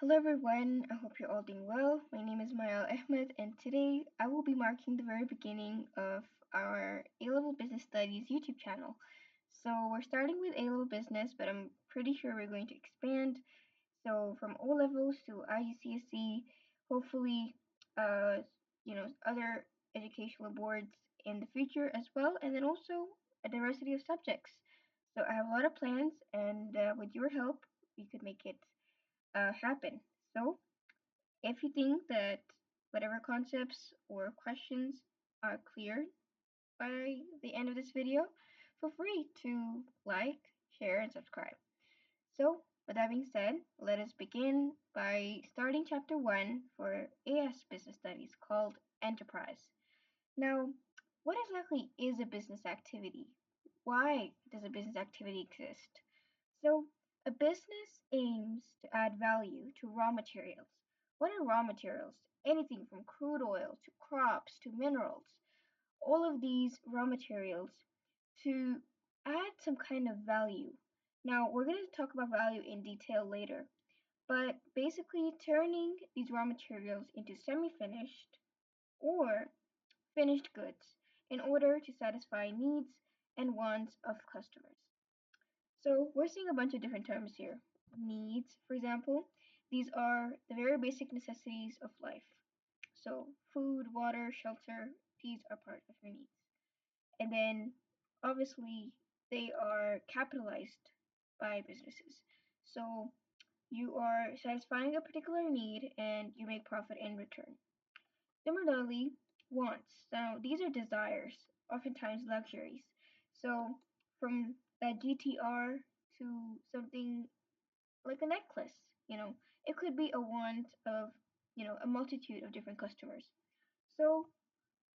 Hello everyone, I hope you're all doing well. My name is Mayal Ahmed, and today I will be marking the very beginning of our A-Level Business Studies YouTube channel. So we're starting with A-Level Business, but I'm pretty sure we're going to expand. So from O levels to IUCSE, hopefully, uh, other educational boards in the future as well, and then also a diversity of subjects. So I have a lot of plans, and with your help, we could make it happen. So, if you think that whatever concepts or questions are clear by the end of this video, feel free to like, share, and subscribe. So, with that being said, let us begin by starting chapter 1 for AS Business Studies called Enterprise. Now, what exactly is a business activity? Why does a business activity exist? So, a business aims to add value to raw materials. What are raw materials? Anything from crude oil to crops to minerals. All of these raw materials to add some kind of value. Now, we're going to talk about value in detail later, but basically turning these raw materials into semi finished or finished goods in order to satisfy needs and wants of customers. So we're seeing a bunch of different terms here. Needs, for example, these are the very basic necessities of life. So food, water, shelter, these are part of your needs. And then obviously they are capitalized by businesses. So you are satisfying a particular need and you make profit in return. Similarly, wants. Now, these are desires, oftentimes luxuries. So, from that GTR to something like a necklace, it could be a want of, a multitude of different customers. So,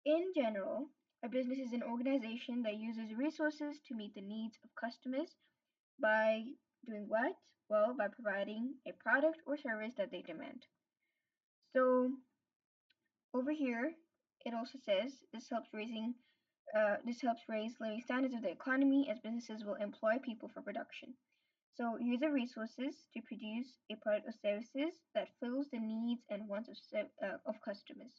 in general, a business is an organization that uses resources to meet the needs of customers by doing what? Well, by providing a product or service that they demand. So, over here, it also says this helps raise living standards of the economy as businesses will employ people for production. So use the resources to produce a product or services that fills the needs and wants of customers,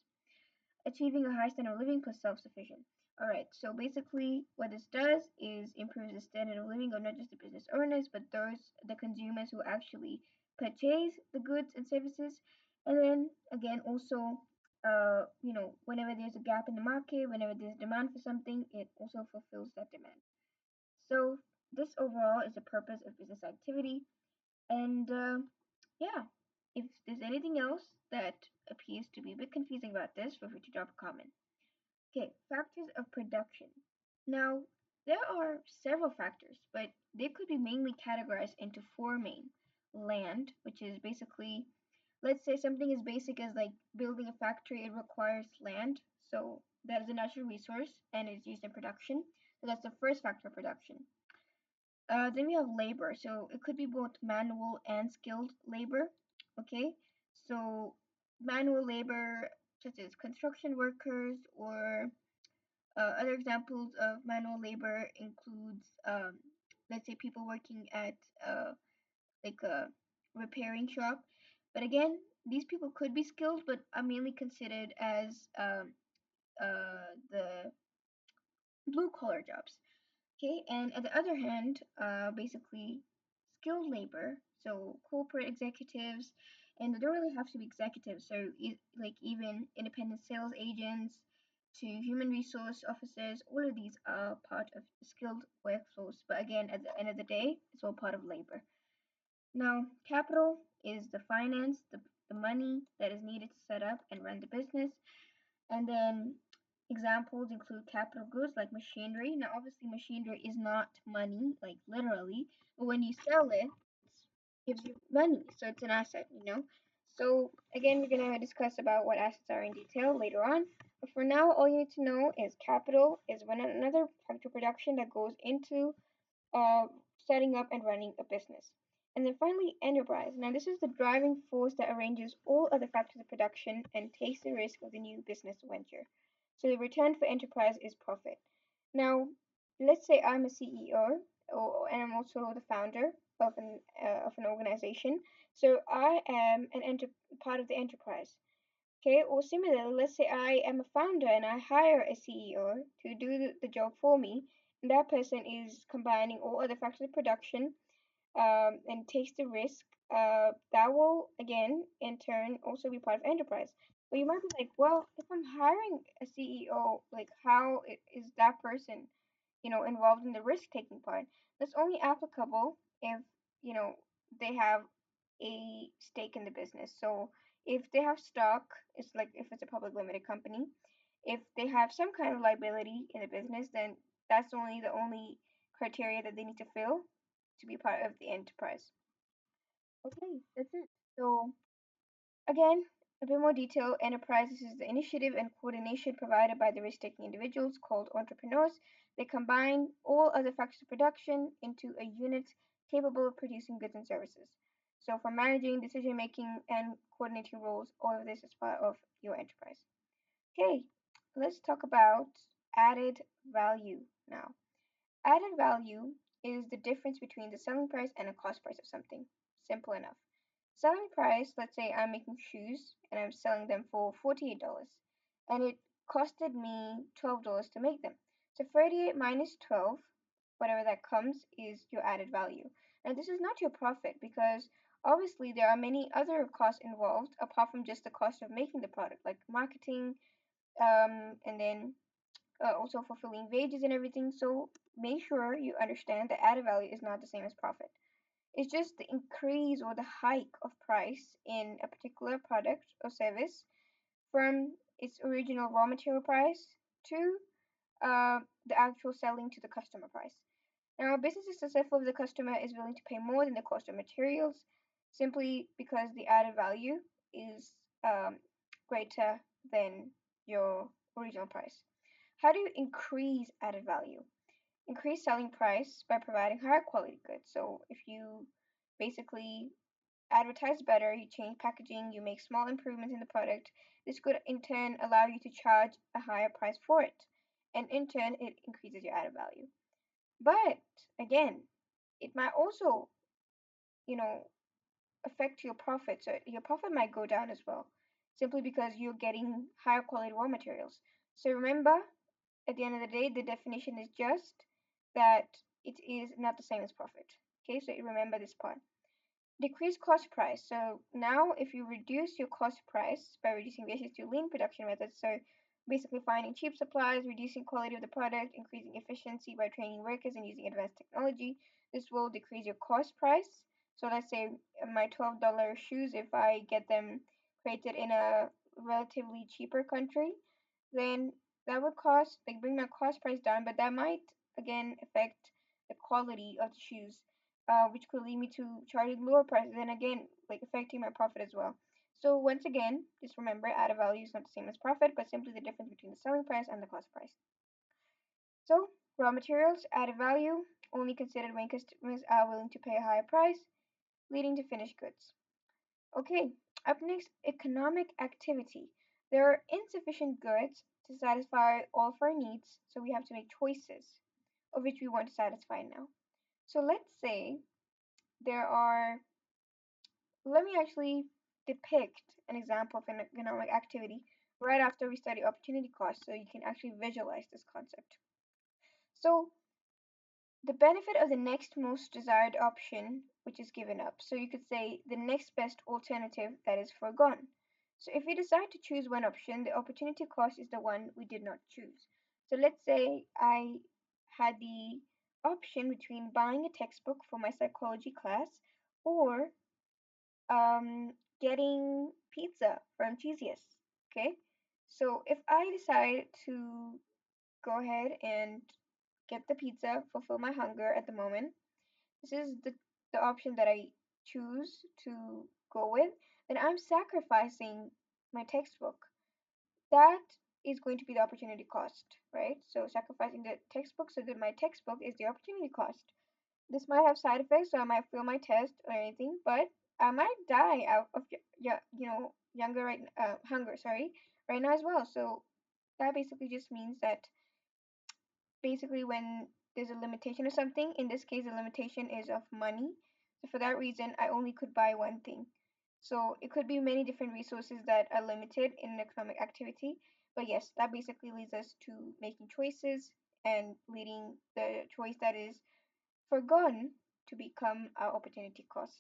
achieving a high standard of living plus self-sufficient. All right, so basically what this does is improves the standard of living of not just the business owners, but the consumers who actually purchase the goods and services. And then again, also, whenever there's a gap in the market, whenever there's demand for something, it also fulfills that demand. So this overall is the purpose of business activity. And yeah, if there's anything else that appears to be a bit confusing about this, feel free to drop a comment. Okay, factors of production. Now, there are several factors, but they could be mainly categorized into four main. Land, which is basically, let's say something as basic as like building a factory, it requires land. So that is a natural resource and is used in production. So that's the first factor of production. Then we have labor. So it could be both manual and skilled labor. Okay, so manual labor, such as construction workers or other examples of manual labor includes, let's say, people working at like a repairing shop. But again, these people could be skilled, but are mainly considered as the blue collar jobs. Okay, and at the other hand, basically skilled labor, so corporate executives, and they don't really have to be executives, so like even independent sales agents to human resource officers, all of these are part of skilled workflows. But again, at the end of the day, it's all part of labor. Now, capital is the finance, the money that is needed to set up and run the business. And then examples include capital goods like machinery. Now, obviously, machinery is not money, like literally, but when you sell it, it gives you money. So it's an asset. So again, we're gonna discuss about what assets are in detail later on. But for now, all you need to know is capital is one another factor production that goes into uh, setting up and running a business. And then finally, enterprise. Now, this is the driving force that arranges all other factors of production and takes the risk of the new business venture. So the return for enterprise is profit. Now, let's say I'm a CEO and I'm also the founder of an organization. So I am part of the enterprise. Okay, or similarly, let's say I am a founder and I hire a CEO to do the job for me, and that person is combining all other factors of production and takes the risk, that will again in turn also be part of enterprise. But you might be like, well, if I'm hiring a CEO, like is that person, involved in the risk taking part? That's only applicable if you know they have a stake in the business. So if they have stock, it's like if it's a public limited company. If they have some kind of liability in the business, then that's the only criteria that they need to fill to be part of the enterprise. Okay, that's it. So again, a bit more detail. Enterprise is the initiative and coordination provided by the risk-taking individuals called entrepreneurs. They combine all other factors of production into a unit capable of producing goods and services. So from managing, decision making, and coordinating roles, all of this is part of your enterprise. Okay, let's talk about added value now. Added value is the difference between the selling price and the cost price of something. Simple enough. Selling price, let's say I'm making shoes and I'm selling them for $48 and it costed me $12 to make them. So 38 minus 12, whatever that comes, is your added value. And this is not your profit because obviously there are many other costs involved apart from just the cost of making the product, like marketing, and then also fulfilling wages and everything. So make sure you understand that added value is not the same as profit. It's just the increase or the hike of price in a particular product or service from its original raw material price to the actual selling to the customer price. Now, a business is successful if the customer is willing to pay more than the cost of materials simply because the added value is greater than your original price. How do you increase added value? Increase selling price by providing higher quality goods. So if you basically advertise better, you change packaging, you make small improvements in the product, this could in turn allow you to charge a higher price for it. And in turn, it increases your added value. But again, it might also, you know, affect your profit. So your profit might go down as well, simply because you're getting higher quality raw materials. So remember, at the end of the day, the definition is just that it is not the same as profit. Okay, so remember this part. Decrease cost price. So now if you reduce your cost price by reducing wastage to lean production methods, so basically finding cheap supplies, reducing quality of the product, increasing efficiency by training workers and using advanced technology, this will decrease your cost price. So let's say my $12 shoes, if I get them created in a relatively cheaper country, then that would cost like bring my cost price down, but that might again affect the quality of the shoes, which could lead me to charging lower prices and again like affecting my profit as well. So once again, just remember added value is not the same as profit, but simply the difference between the selling price and the cost price. So raw materials, added value, only considered when customers are willing to pay a higher price, leading to finished goods. Okay, up next, economic activity. There are insufficient goods to satisfy all of our needs, so we have to make choices of which we want to satisfy now. So let's say there are, let me actually depict an example of an economic activity right after we study opportunity cost so you can actually visualize this concept. So the benefit of the next most desired option, which is given up. So you could say the next best alternative that is foregone. So if we decide to choose one option, the opportunity cost is the one we did not choose. So let's say I had the option between buying a textbook for my psychology class or getting pizza from Cheesiest. Okay, so if I decide to go ahead and get the pizza, fulfill my hunger at the moment, this is the option that I choose to go with, then I'm sacrificing my textbook. That is going to be the opportunity cost, right? So sacrificing the textbook so that my textbook is the opportunity cost. This might have side effects, so I might fail my test or anything, but I might die out of hunger, sorry, right now as well. So that basically just means that basically when there's a limitation of something. In this case, the limitation is of money. So for that reason, I only could buy one thing. So it could be many different resources that are limited in an economic activity. But yes, that basically leads us to making choices and leading the choice that is forgone to become our opportunity cost.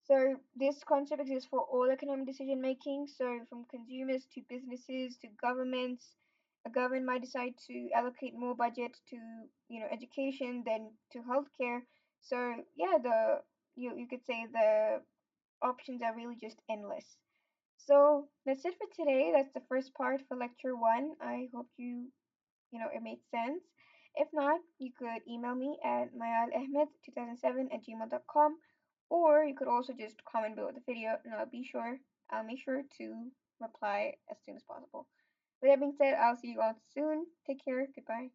So this concept exists for all economic decision making. So from consumers to businesses to governments, a government might decide to allocate more budget to education than to healthcare. So yeah, the you could say the options are really just endless. So that's it for today. That's the first part for lecture one. I hope it made sense. If not, you could email me at mayalahmed2007 at gmail.com, or you could also just comment below the video and I'll make sure to reply as soon as possible. With that being said, I'll see you all soon. Take care. Goodbye.